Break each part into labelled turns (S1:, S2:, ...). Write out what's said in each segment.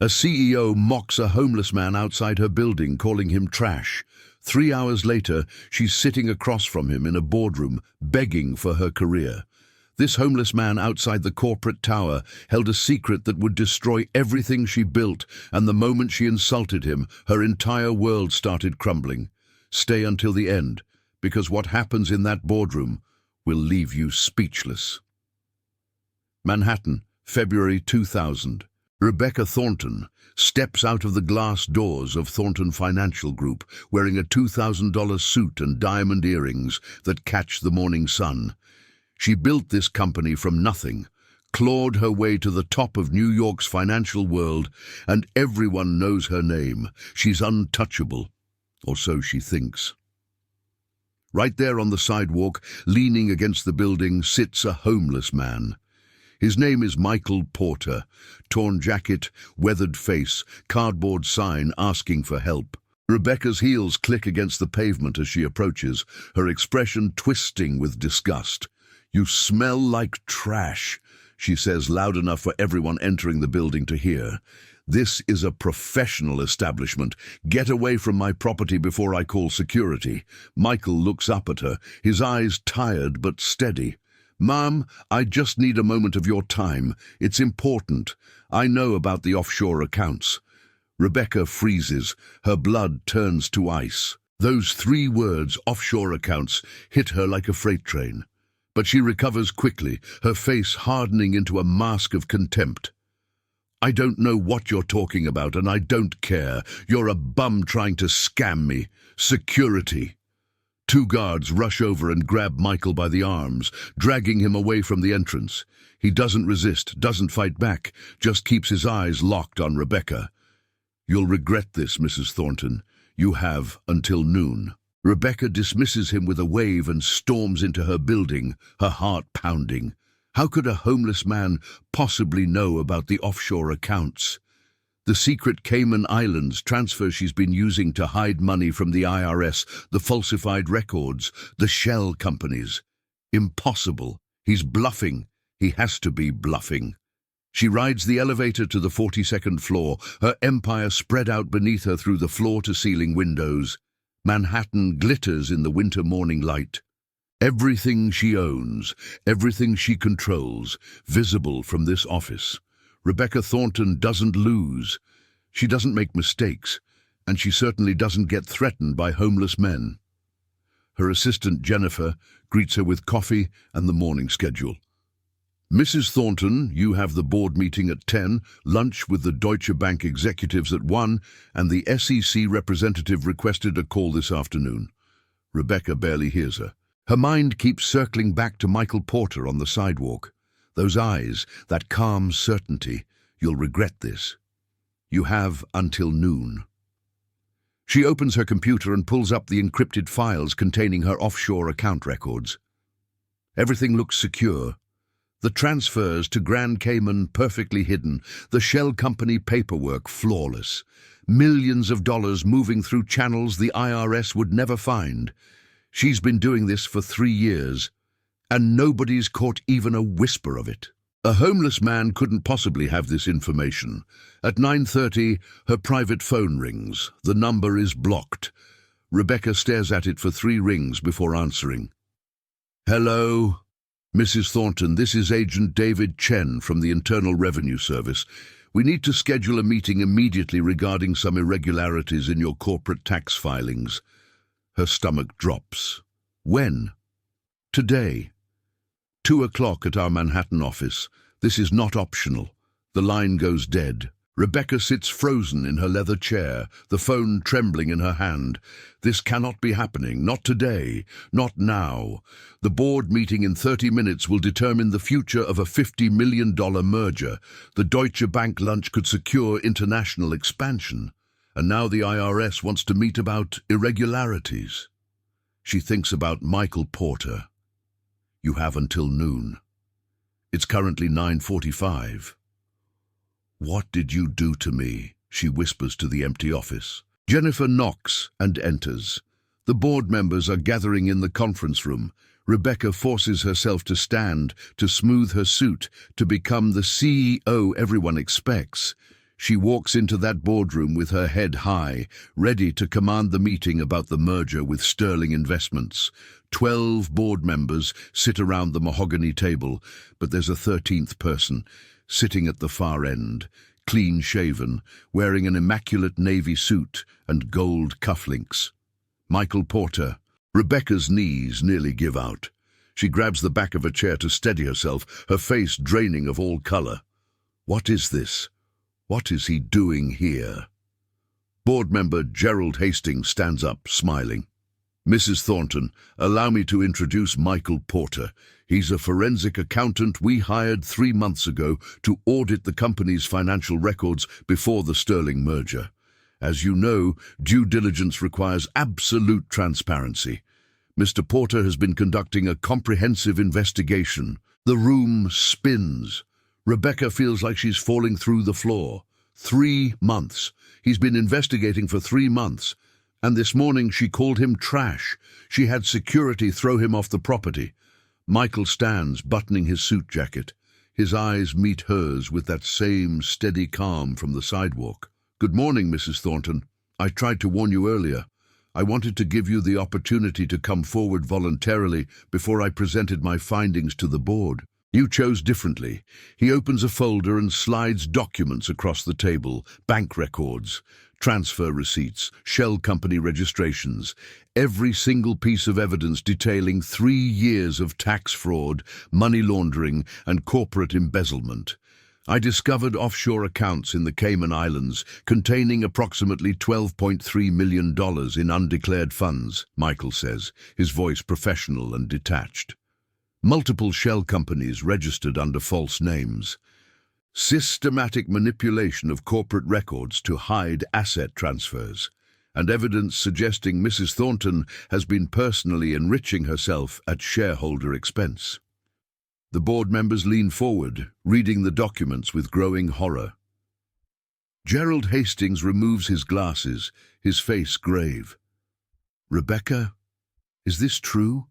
S1: A CEO mocks a homeless man outside her building, calling him trash. 3 hours later, she's sitting across from him in a boardroom, begging for her career. This homeless man outside the corporate tower held a secret that would destroy everything she built, and the moment she insulted him, her entire world started crumbling. Stay until the end, because what happens in that boardroom will leave you speechless. Manhattan, February 2000. Rebecca Thornton steps out of the glass doors of Thornton Financial Group wearing a $2,000 suit and diamond earrings that catch the morning sun. She built this company from nothing, clawed her way to the top of New York's financial world, and everyone knows her name. She's untouchable, or so she thinks. Right there on the sidewalk, leaning against the building, sits a homeless man. His name is Michael Porter. Torn jacket, weathered face, cardboard sign asking for help. Rebecca's heels click against the pavement as she approaches, her expression twisting with disgust. "You smell like trash," she says loud enough for everyone entering the building to hear. "This is a professional establishment. Get away from my property before I call security." Michael looks up at her, his eyes tired but steady. "Ma'am, I just need a moment of your time. It's important. I know about the offshore accounts." Rebecca freezes. Her blood turns to ice. Those 3 words, offshore accounts, hit her like a freight train. But she recovers quickly, her face hardening into a mask of contempt. "I don't know what you're talking about, and I don't care. You're a bum trying to scam me. Security." 2 guards rush over and grab Michael by the arms, dragging him away from the entrance. He doesn't resist, doesn't fight back, just keeps his eyes locked on Rebecca. "You'll regret this, Mrs. Thornton. You have until noon." Rebecca dismisses him with a wave and storms into her building, her heart pounding. How could a homeless man possibly know about the offshore accounts? The secret Cayman Islands transfer she's been using to hide money from the IRS, the falsified records, the shell companies. Impossible. He's bluffing. He has to be bluffing. She rides the elevator to the 42nd floor, her empire spread out beneath her through the floor-to-ceiling windows. Manhattan glitters in the winter morning light. Everything she owns, everything she controls, visible from this office. Rebecca Thornton doesn't lose. She doesn't make mistakes, and she certainly doesn't get threatened by homeless men. Her assistant, Jennifer, greets her with coffee and the morning schedule. "Mrs. Thornton, you have the board meeting at 10, lunch with the Deutsche Bank executives at 1, and the SEC representative requested a call this afternoon." Rebecca barely hears her. Her mind keeps circling back to Michael Porter on the sidewalk. Those eyes, that calm certainty. "You'll regret this. You have until noon." She opens her computer and pulls up the encrypted files containing her offshore account records. Everything looks secure. The transfers to Grand Cayman perfectly hidden, the shell company paperwork flawless. Millions of dollars moving through channels the IRS would never find. She's been doing this for 3 years, and nobody's caught even a whisper of it. A homeless man couldn't possibly have this information. At 9:30, her private phone rings. The number is blocked. Rebecca stares at it for 3 rings before answering. "Hello? Mrs. Thornton, this is Agent David Chen from the Internal Revenue Service. We need to schedule a meeting immediately regarding some irregularities in your corporate tax filings." Her stomach drops. "When?" "Today. 2 o'clock at our Manhattan office. This is not optional." The line goes dead. Rebecca sits frozen in her leather chair, the phone trembling in her hand. This cannot be happening. Not today. Not now. The board meeting in 30 minutes will determine the future of a $50 million merger. The Deutsche Bank lunch could secure international expansion. And now the IRS wants to meet about irregularities. She thinks about Michael Porter. You have until noon. It's currently 9:45. "What did you do to me?" she whispers to the empty office. Jennifer knocks and enters. The board members are gathering in the conference room. Rebecca forces herself to stand, to smooth her suit, to become the CEO everyone expects. She walks into that boardroom with her head high, ready to command the meeting about the merger with Sterling Investments. 12 board members sit around the mahogany table, but there's a 13th person, sitting at the far end, clean-shaven, wearing an immaculate navy suit and gold cufflinks. Michael Porter. Rebecca's knees nearly give out. She grabs the back of a chair to steady herself, her face draining of all color. What is this? What is he doing here? Board member Gerald Hastings stands up, smiling. Mrs. Thornton, allow me to introduce Michael Porter. He's a forensic accountant we hired 3 months ago to audit the company's financial records before the Sterling merger. As you know, due diligence requires absolute transparency. Mr. Porter has been conducting a comprehensive investigation. The room spins. Rebecca feels like she's falling through the floor. 3 months. He's been investigating for 3 months. And this morning she called him trash. She had security throw him off the property. Michael stands, buttoning his suit jacket. His eyes meet hers with that same steady calm from the sidewalk. Good morning, Mrs. Thornton. I tried to warn you earlier. I wanted to give you the opportunity to come forward voluntarily before I presented my findings to the board. You chose differently. He opens a folder and slides documents across the table, bank records, transfer receipts, shell company registrations, every single piece of evidence detailing 3 years of tax fraud, money laundering, and corporate embezzlement. I discovered offshore accounts in the Cayman Islands containing approximately $12.3 million in undeclared funds, Michael says, his voice professional and detached. Multiple shell companies registered under false names. Systematic manipulation of corporate records to hide asset transfers, and evidence suggesting Mrs. Thornton has been personally enriching herself at shareholder expense. The board members lean forward, reading the documents with growing horror. Gerald Hastings removes his glasses, his face grave. Rebecca, is this true?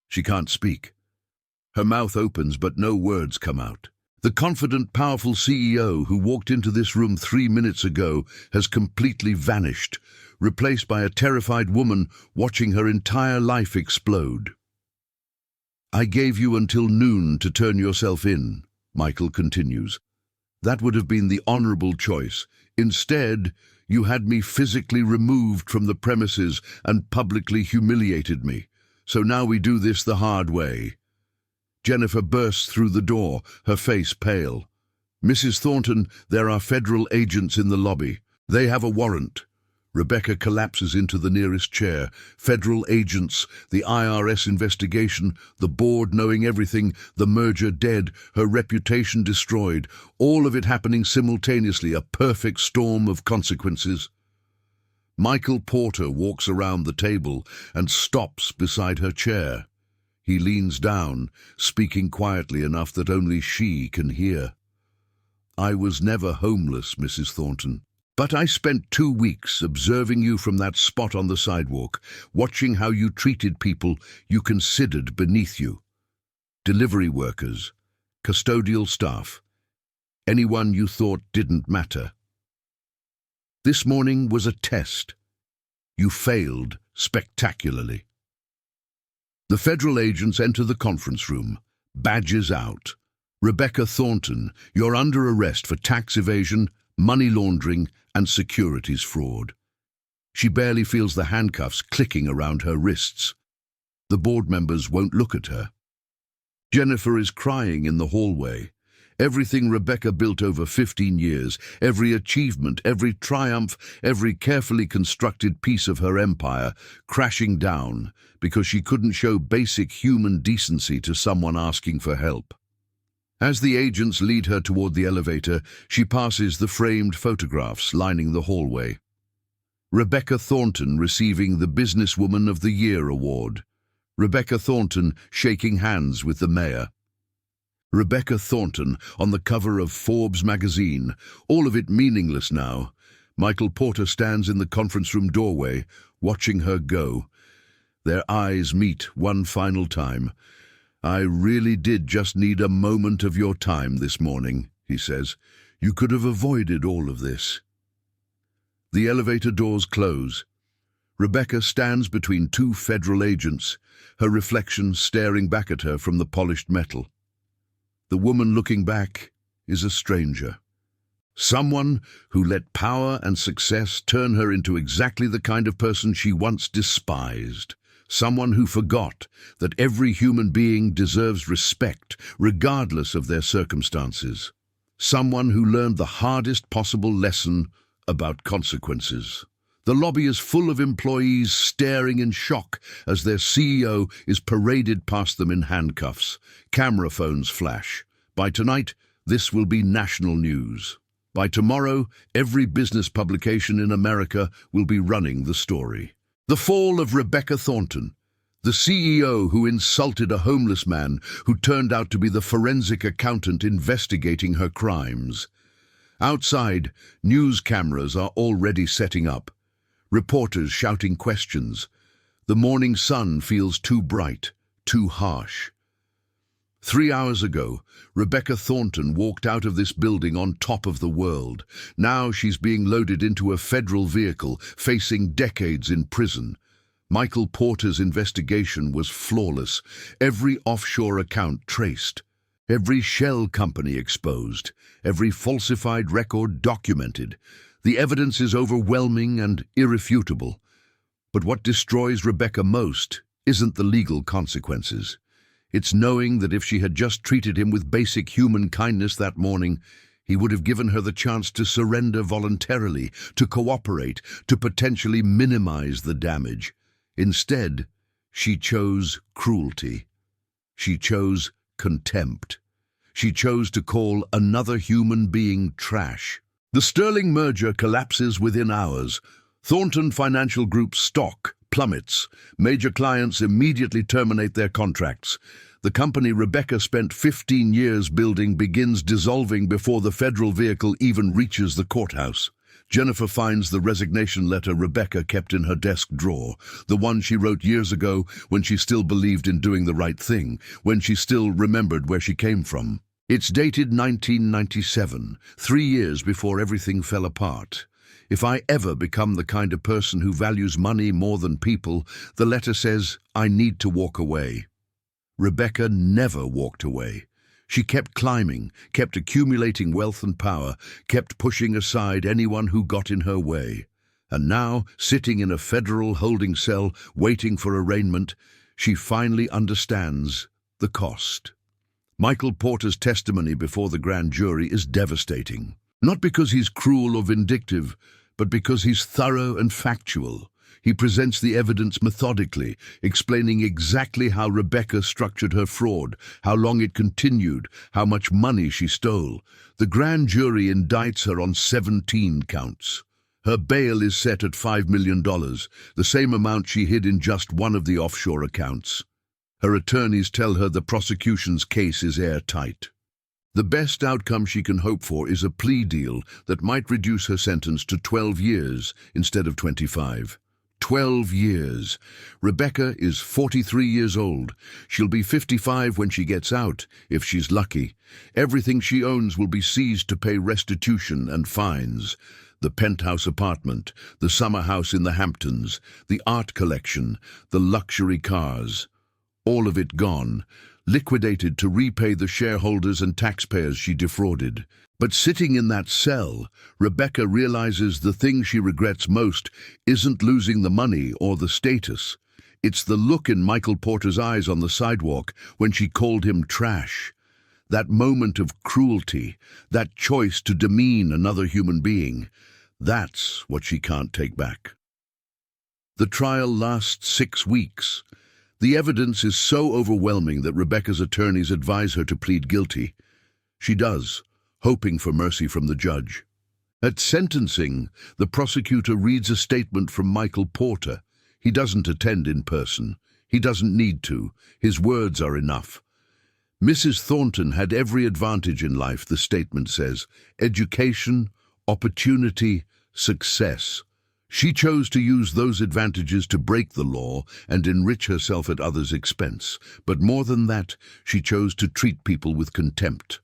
S1: She can't speak. Her mouth opens, but no words come out. The confident, powerful CEO who walked into this room 3 minutes ago has completely vanished, replaced by a terrified woman watching her entire life explode. I gave you until noon to turn yourself in, Michael continues. That would have been the honorable choice. Instead, you had me physically removed from the premises and publicly humiliated me. So now we do this the hard way. Jennifer bursts through the door, her face pale. Mrs. Thornton, there are federal agents in the lobby. They have a warrant. Rebecca collapses into the nearest chair. Federal agents, the IRS investigation, the board knowing everything, the merger dead, her reputation destroyed, all of it happening simultaneously, a perfect storm of consequences. Michael Porter walks around the table and stops beside her chair. He leans down, speaking quietly enough that only she can hear. I was never homeless, Mrs. Thornton. But I spent 2 weeks observing you from that spot on the sidewalk, watching how you treated people you considered beneath you. Delivery workers, custodial staff, anyone you thought didn't matter. This morning was a test. You failed spectacularly. The federal agents enter the conference room, badges out. Rebecca Thornton, you're under arrest for tax evasion, money laundering, and securities fraud. She barely feels the handcuffs clicking around her wrists. The board members won't look at her. Jennifer is crying in the hallway. Everything Rebecca built over 15 years, every achievement, every triumph, every carefully constructed piece of her empire, crashing down because she couldn't show basic human decency to someone asking for help. As the agents lead her toward the elevator, she passes the framed photographs lining the hallway. Rebecca Thornton receiving the Businesswoman of the Year award. Rebecca Thornton shaking hands with the mayor. Rebecca Thornton on the cover of Forbes magazine, all of it meaningless now. Michael Porter stands in the conference room doorway, watching her go. Their eyes meet one final time. I really did just need a moment of your time this morning, he says. You could have avoided all of this. The elevator doors close. Rebecca stands between two federal agents, her reflection staring back at her from the polished metal. The woman looking back is a stranger. Someone who let power and success turn her into exactly the kind of person she once despised. Someone who forgot that every human being deserves respect, regardless of their circumstances. Someone who learned the hardest possible lesson about consequences. The lobby is full of employees staring in shock as their CEO is paraded past them in handcuffs. Camera phones flash. By tonight, this will be national news. By tomorrow, every business publication in America will be running the story. The fall of Rebecca Thornton, the CEO who insulted a homeless man who turned out to be the forensic accountant investigating her crimes. Outside, news cameras are already setting up. Reporters shouting questions. The morning sun feels too bright, too harsh. 3 hours ago, Rebecca Thornton walked out of this building on top of the world. Now she's being loaded into a federal vehicle, facing decades in prison. Michael Porter's investigation was flawless. Every offshore account traced. Every shell company exposed. Every falsified record documented. The evidence is overwhelming and irrefutable. But what destroys Rebecca most isn't the legal consequences. It's knowing that if she had just treated him with basic human kindness that morning, he would have given her the chance to surrender voluntarily, to cooperate, to potentially minimize the damage. Instead, she chose cruelty. She chose contempt. She chose to call another human being trash. The Sterling merger collapses within hours. Thornton Financial Group's stock plummets. Major clients immediately terminate their contracts. The company Rebecca spent 15 years building begins dissolving before the federal vehicle even reaches the courthouse. Jennifer finds the resignation letter Rebecca kept in her desk drawer, the one she wrote years ago when she still believed in doing the right thing, when she still remembered where she came from. It's dated 1997, 3 years before everything fell apart. If I ever become the kind of person who values money more than people, the letter says, I need to walk away. Rebecca never walked away. She kept climbing, kept accumulating wealth and power, kept pushing aside anyone who got in her way. And now, sitting in a federal holding cell, waiting for arraignment, she finally understands the cost. Michael Porter's testimony before the grand jury is devastating. Not because he's cruel or vindictive, but because he's thorough and factual. He presents the evidence methodically, explaining exactly how Rebecca structured her fraud, how long it continued, how much money she stole. The grand jury indicts her on 17 counts. Her bail is set at $5 million, the same amount she hid in just one of the offshore accounts. Her attorneys tell her the prosecution's case is airtight. The best outcome she can hope for is a plea deal that might reduce her sentence to 12 years instead of 25. 12 years. Rebecca is 43 years old. She'll be 55 when she gets out, if she's lucky. Everything she owns will be seized to pay restitution and fines. The penthouse apartment, the summer house in the Hamptons, the art collection, the luxury cars. All of it gone, liquidated to repay the shareholders and taxpayers she defrauded. But sitting in that cell, Rebecca realizes the thing she regrets most isn't losing the money or the status. It's the look in Michael Porter's eyes on the sidewalk when she called him trash. That moment of cruelty, that choice to demean another human being, that's what she can't take back. The trial lasts 6 weeks. The evidence is so overwhelming that Rebecca's attorneys advise her to plead guilty. She does, hoping for mercy from the judge. At sentencing, the prosecutor reads a statement from Michael Porter. He doesn't attend in person. He doesn't need to. His words are enough. Mrs. Thornton had every advantage in life, the statement says. Education, opportunity, success. She chose to use those advantages to break the law and enrich herself at others' expense. But more than that, she chose to treat people with contempt.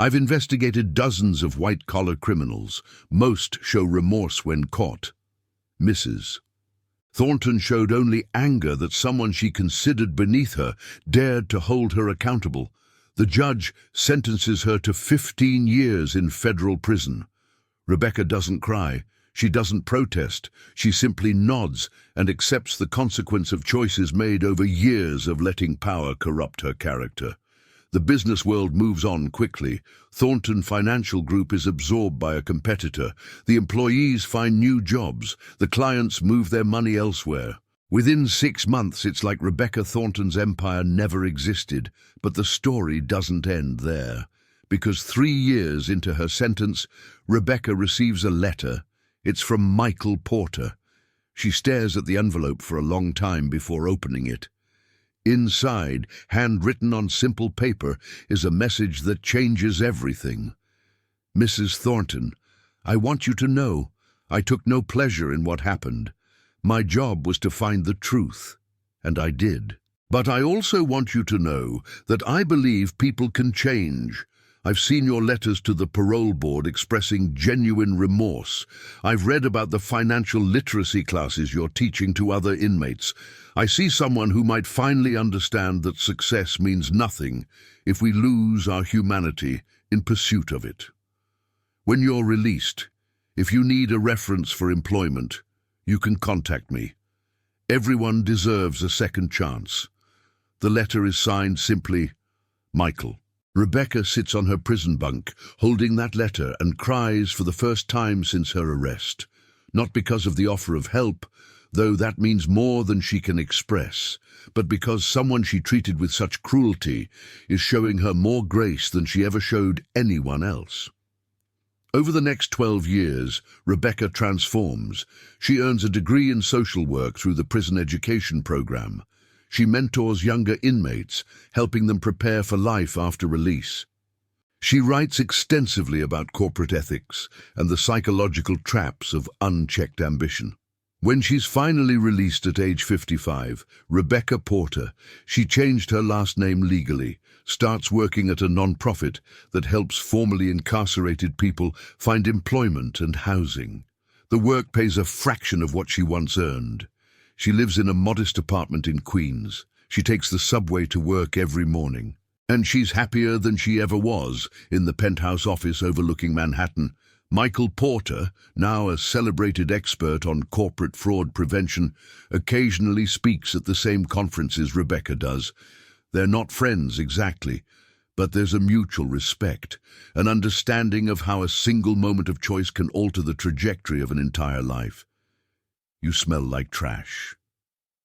S1: I've investigated dozens of white-collar criminals. Most show remorse when caught. Mrs. Thornton showed only anger that someone she considered beneath her dared to hold her accountable. The judge sentences her to 15 years in federal prison. Rebecca doesn't cry. She doesn't protest. She simply nods and accepts the consequence of choices made over years of letting power corrupt her character. The business world moves on quickly. Thornton Financial Group is absorbed by a competitor. The employees find new jobs. The clients move their money elsewhere. Within 6 months, it's like Rebecca Thornton's empire never existed. But the story doesn't end there. Because 3 years into her sentence, Rebecca receives a letter. It's from Michael Porter. She stares at the envelope for a long time before opening it. Inside, handwritten on simple paper, is a message that changes everything. Mrs. Thornton, I want you to know, I took no pleasure in what happened. My job was to find the truth, and I did. But I also want you to know that I believe people can change. I've seen your letters to the parole board expressing genuine remorse. I've read about the financial literacy classes you're teaching to other inmates. I see someone who might finally understand that success means nothing if we lose our humanity in pursuit of it. When you're released, if you need a reference for employment, you can contact me. Everyone deserves a second chance. The letter is signed simply, Michael. Rebecca sits on her prison bunk, holding that letter, and cries for the first time since her arrest. Not because of the offer of help, though that means more than she can express, but because someone she treated with such cruelty is showing her more grace than she ever showed anyone else. Over the next 12 years, Rebecca transforms. She earns a degree in social work through the prison education program. She mentors younger inmates, helping them prepare for life after release. She writes extensively about corporate ethics and the psychological traps of unchecked ambition. When she's finally released at age 55, Rebecca Porter, she changed her last name legally, starts working at a non-profit that helps formerly incarcerated people find employment and housing. The work pays a fraction of what she once earned. She lives in a modest apartment in Queens. She takes the subway to work every morning. And she's happier than she ever was in the penthouse office overlooking Manhattan. Michael Porter, now a celebrated expert on corporate fraud prevention, occasionally speaks at the same conferences Rebecca does. They're not friends exactly, but there's a mutual respect, an understanding of how a single moment of choice can alter the trajectory of an entire life. You smell like trash.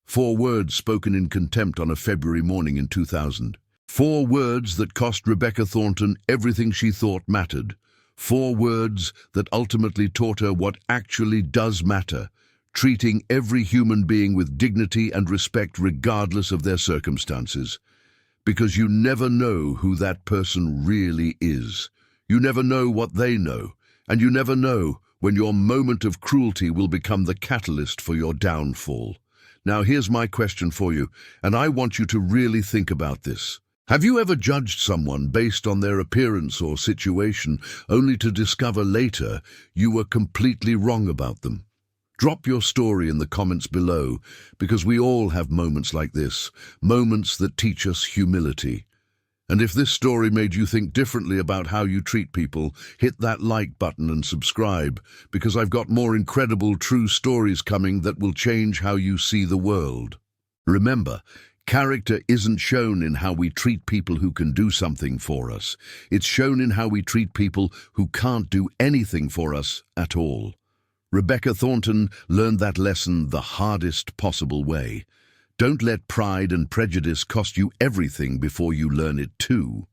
S1: 4 words spoken in contempt on a February morning in 2000. 4 words that cost Rebecca Thornton everything she thought mattered. 4 words that ultimately taught her what actually does matter, treating every human being with dignity and respect regardless of their circumstances. Because you never know who that person really is. You never know what they know, and you never know when your moment of cruelty will become the catalyst for your downfall. Now here's my question for you, and I want you to really think about this. Have you ever judged someone based on their appearance or situation, only to discover later you were completely wrong about them? Drop your story in the comments below, because we all have moments like this, moments that teach us humility. And if this story made you think differently about how you treat people, hit that like button and subscribe, because I've got more incredible true stories coming that will change how you see the world. Remember, character isn't shown in how we treat people who can do something for us. It's shown in how we treat people who can't do anything for us at all. Rebecca Thornton learned that lesson the hardest possible way. Don't let pride and prejudice cost you everything before you learn it too.